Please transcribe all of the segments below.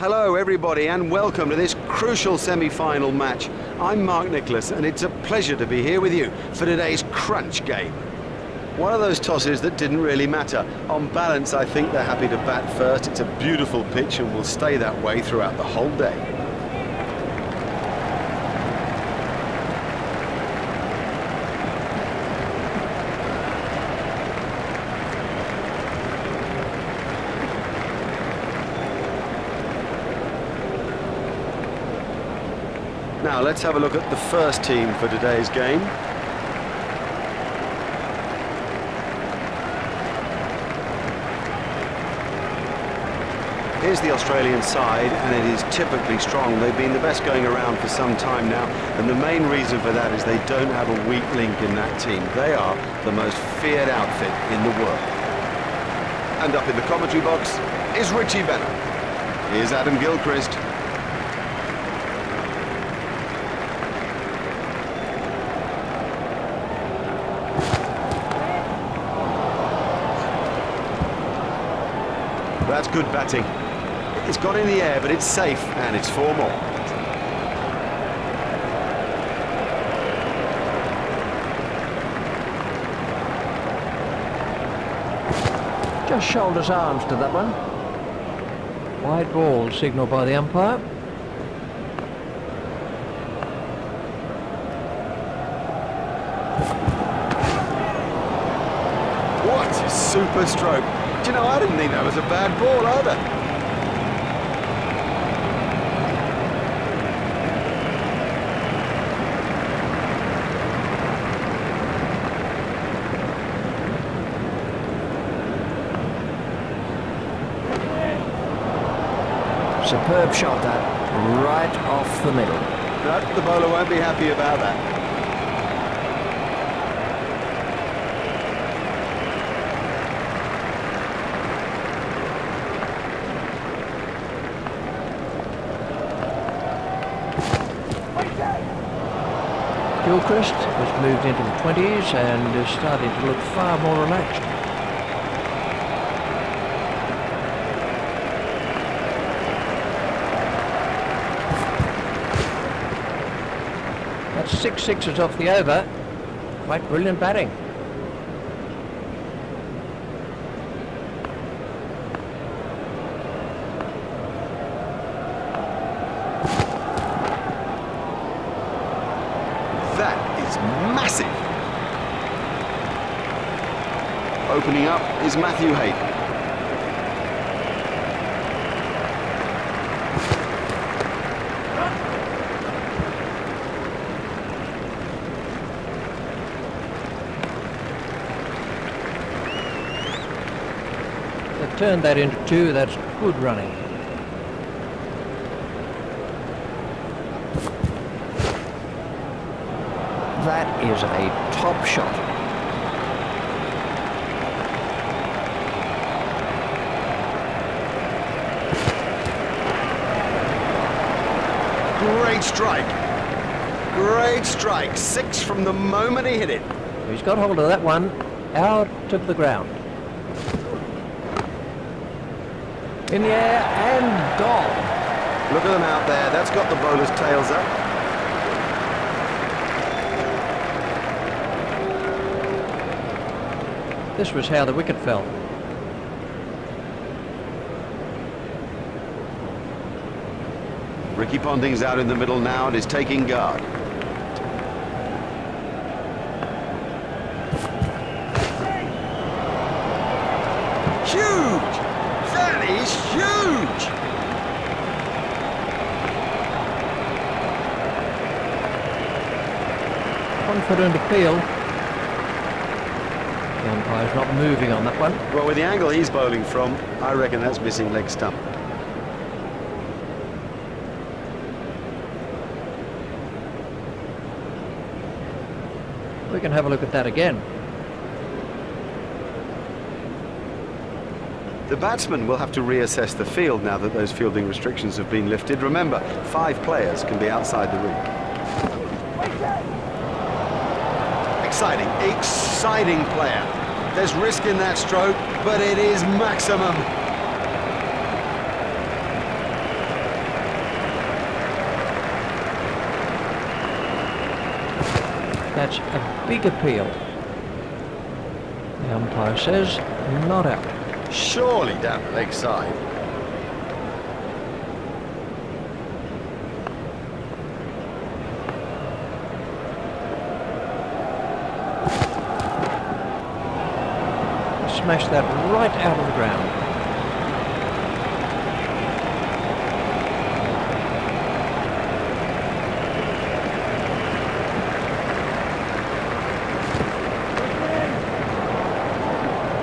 Hello everybody and welcome to this crucial semi-final match. I'm Mark Nicholas and it's a pleasure to be here with you for today's crunch game. One of those tosses that didn't really matter. On balance, I think they're happy to bat first. It's a beautiful pitch and will stay that way throughout the whole day. Now let's have a look at the first team for today's game. Here's the Australian side, and it is typically strong. They've been the best going around for some time now, and the main reason for that is they don't have a weak link in that team. They are the most feared outfit in the world. And up in the commentary box is Richie Bennett. Here's Adam Gilchrist. That's good batting. It's got in the air, but it's safe, and it's 4 more. Just shoulders arms to that one. Wide ball signalled by the umpire. What a super stroke. Do you know, I didn't think that was a bad ball either. Superb shot that, right off the middle. No, the bowler won't be happy about that. Gilchrist has moved into the 20s and is starting to look far more relaxed. That's 6 sixes off the over. Quite brilliant batting. That is massive. Opening up is Matthew Hayden. They've turned that into 2. That's good running. That is a top shot. Great strike. Great strike. 6 from the moment he hit it. He's got hold of that one out of the ground. In the air and gone. Look at them out there. That's got the bowler's tails up. This was how the wicket fell. Ricky Ponting's out in the middle now and is taking guard. Huge! That is huge! Confident appeal. The umpire's not moving on that one. Well, with the angle he's bowling from, I reckon that's missing leg stump. We can have a look at that again. The batsman will have to reassess the field now that those fielding restrictions have been lifted. Remember, 5 players can be outside the ring. Exciting player. There's risk in that stroke, but it is maximum. That's a big appeal. The umpire says not out. Surely down the leg side. Smashed that right out of the ground.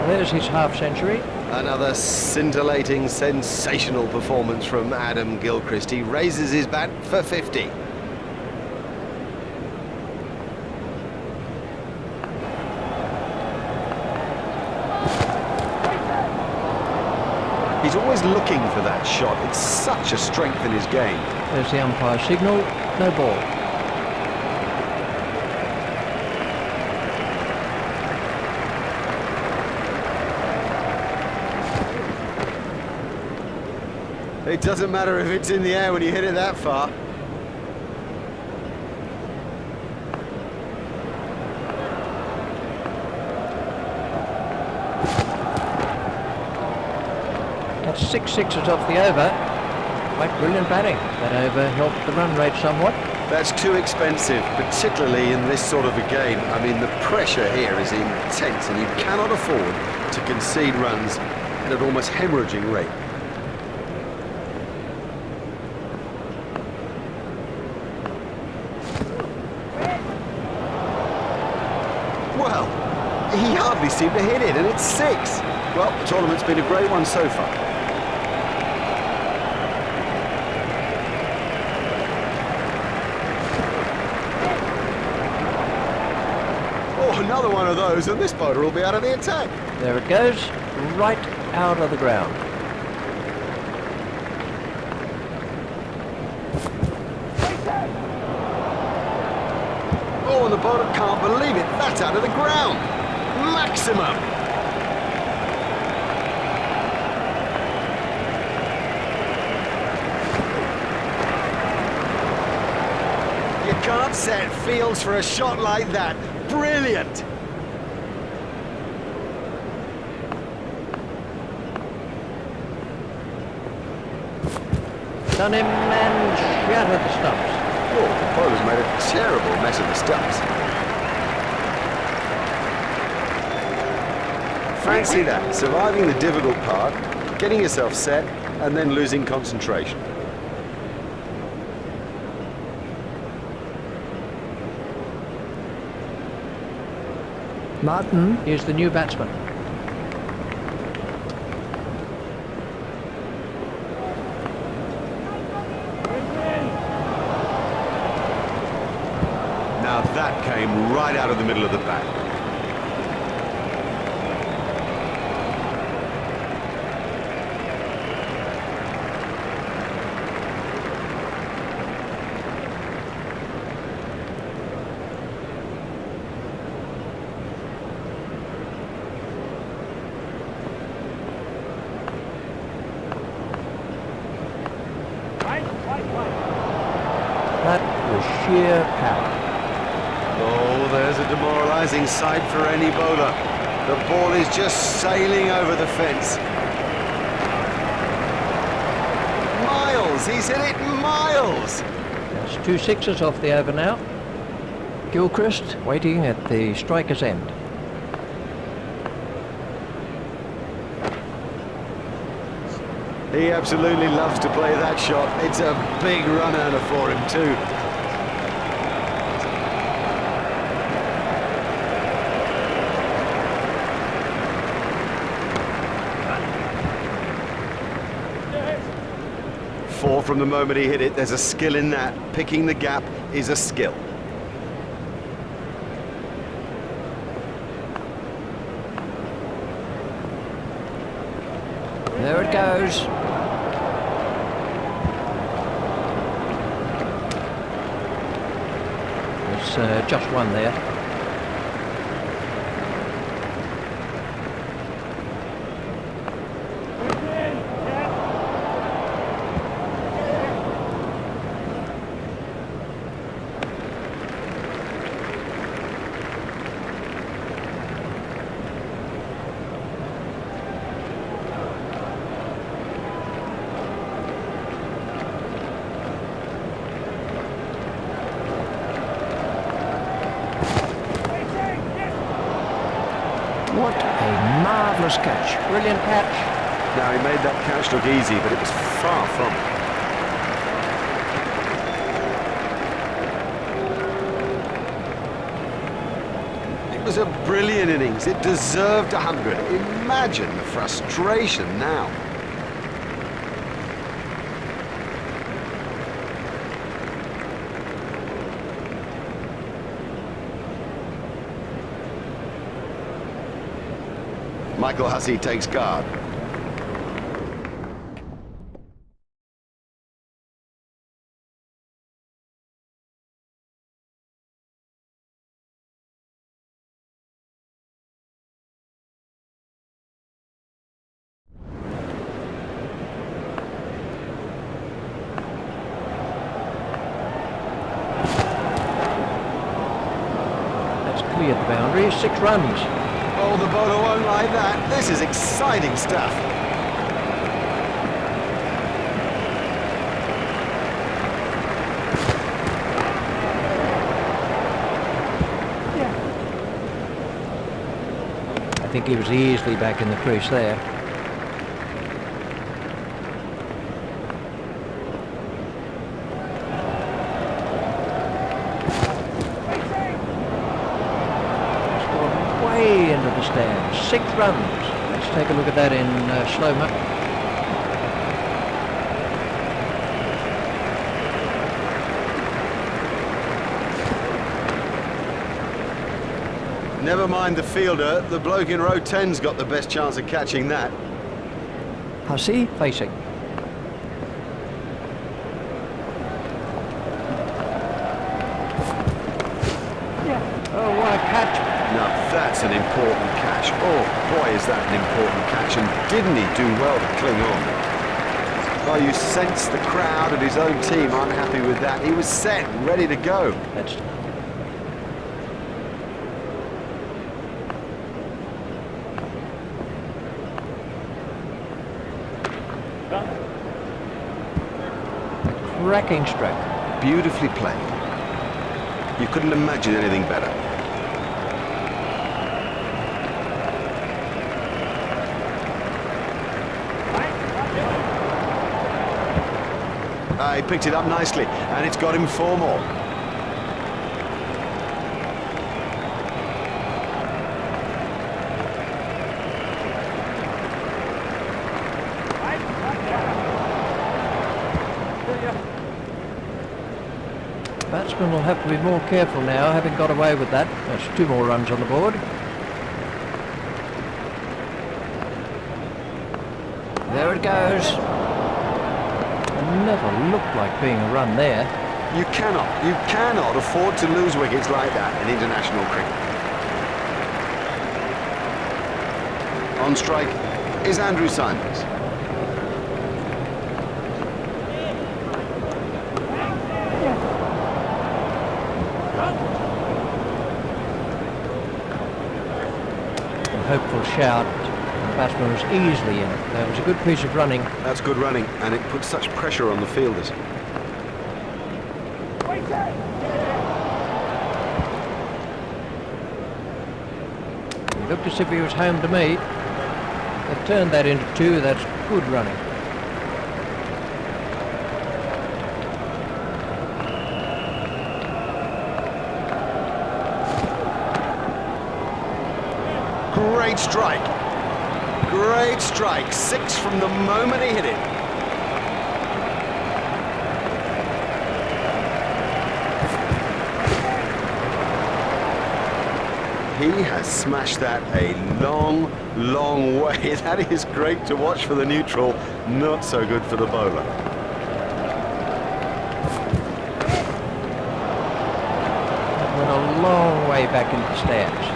There's his half century. Another scintillating, sensational performance from Adam Gilchrist. He raises his bat for 50. He's always looking for that shot. It's such a strength in his game. There's the umpire signal. No ball. It doesn't matter if it's in the air when you hit it that far. That's 6 sixes off the over. Quite brilliant batting. That over helped the run rate somewhat. That's too expensive, particularly in this sort of a game. I mean, the pressure here is intense, and you cannot afford to concede runs at an almost hemorrhaging rate. Well, he hardly seemed to hit it, and it's 6. Well, the tournament's been a great one so far. Oh, another one of those, and this bowler will be out of the attack. There it goes, right out of the ground. Oh, and the bowler can't believe it. That's out of the ground. Maximum. You can't set fields for a shot like that. Brilliant. Done him and shattered the stumps. Oh, the bowler's made a terrible mess of the stumps. Fancy that, surviving the difficult part, getting yourself set, and then losing concentration. Martin is the new batsman. Now that came right out of the middle of the bat. That was sheer power. Oh, there's a demoralising sight for any bowler. The ball is just sailing over the fence. Miles, he's hit it miles. That's 2 sixes off the over now. Gilchrist waiting at the striker's end. He absolutely loves to play that shot. It's a big run earner for him too. Four from the moment he hit it. There's a skill in that. Picking the gap is a skill. There it goes. There's just one there. marvellous catch. Brilliant catch. Now, he made that catch look easy, but it was far from it. It was a brilliant innings. It deserved 100. Imagine the frustration now. Michael Hussey takes guard. That's cleared the boundary. 6 runs. Oh, the bowler won't like that. This is exciting stuff. I think he was easily back in the crease there. Way into the stands. 6 runs. Let's take a look at that in slow-mo. Never mind the fielder. The bloke in row 10's got the best chance of catching that. Hussey facing. Oh, what a catch. Now that's an important catch. Oh boy, is that an important catch, and didn't he do well to cling on? Oh, you sense the crowd of his own team aren't happy with that. He was set, ready to go. That's cracking stroke. Beautifully played. You couldn't imagine anything better. He picked it up nicely, and it's got him 4 more. Batsman will have to be more careful now, having got away with that. That's 2 more runs on the board. There it goes. Never looked like being a run there. You cannot afford to lose wickets like that in international cricket. On strike is Andrew Simons. A hopeful shout. The batsman was easily in it. That was a good piece of running. That's good running, and it puts such pressure on the fielders. He looked as if he was home to me. They've turned that into 2. That's good running. Great strike. Great strike. 6 from the moment he hit it. He has smashed that a long, long way. That is great to watch for the neutral, not so good for the bowler. That went a long way back into the stands.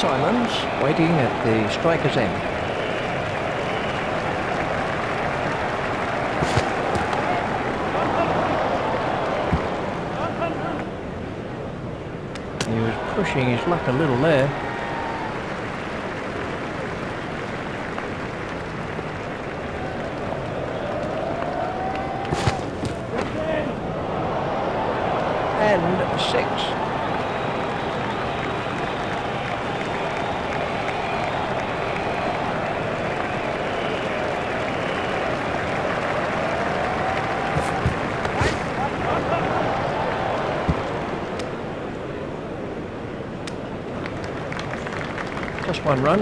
Simons waiting at the striker's end. He was pushing his luck a little there. And 6. just 1 run.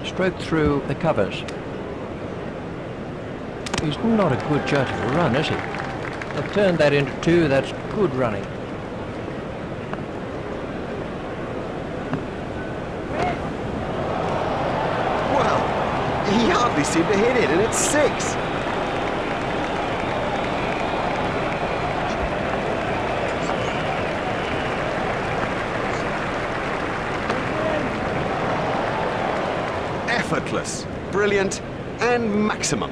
Stroke through the covers. He's not a good judge of a run, is he? They've turned that into 2, that's good running. Well, he hardly seemed to hit it, and it's 6. Effortless, brilliant, and maximum.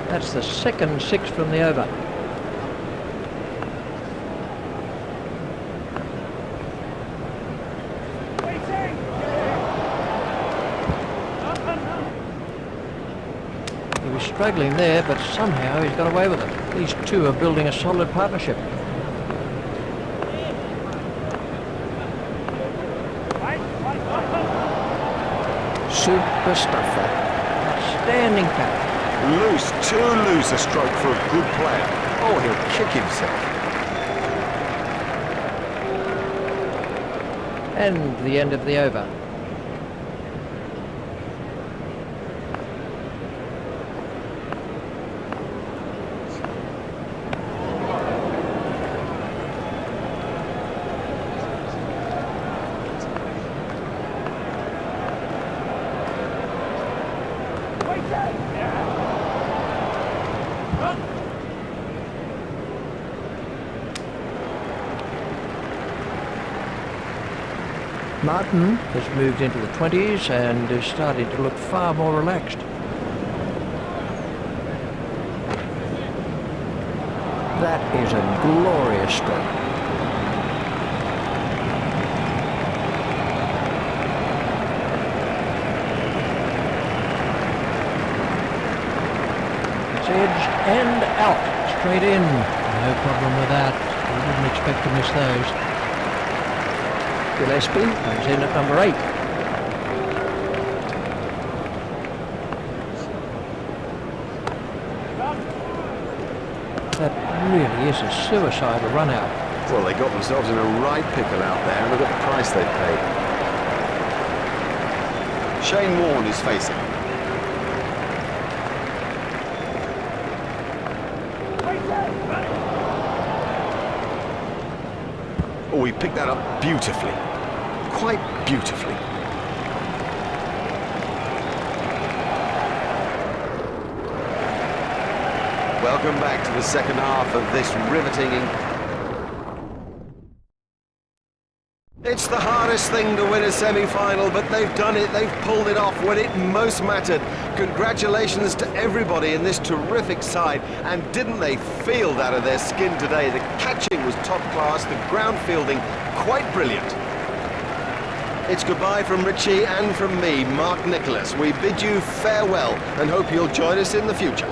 That's the second 6 from the over. He was struggling there, but somehow he's got away with it. These two are building a solid partnership. Super stuffer. Outstanding catch. Loose, too loose a stroke for a good player. Oh, he'll kick himself. And the end of the over. Martin has moved into the 20s and is starting to look far more relaxed. That is a glorious stroke. It's edge and out, straight in. No problem with that. You wouldn't expect to miss those. Gillespie comes in at number 8. That really is a suicidal run out. Well, they got themselves in a right pickle out there, and look at the price they paid. Shane Warne is facing. Oh, he picked that up beautifully. Quite beautifully. Welcome back to the second half of this riveting. It's the hardest thing to win a semi-final, but they've done it. They've pulled it off when it most mattered. Congratulations to everybody in this terrific side. And didn't they feel that of their skin today? The catching was top class, the ground fielding quite brilliant. It's goodbye from Richie and from me, Mark Nicholas. We bid you farewell and hope you'll join us in the future.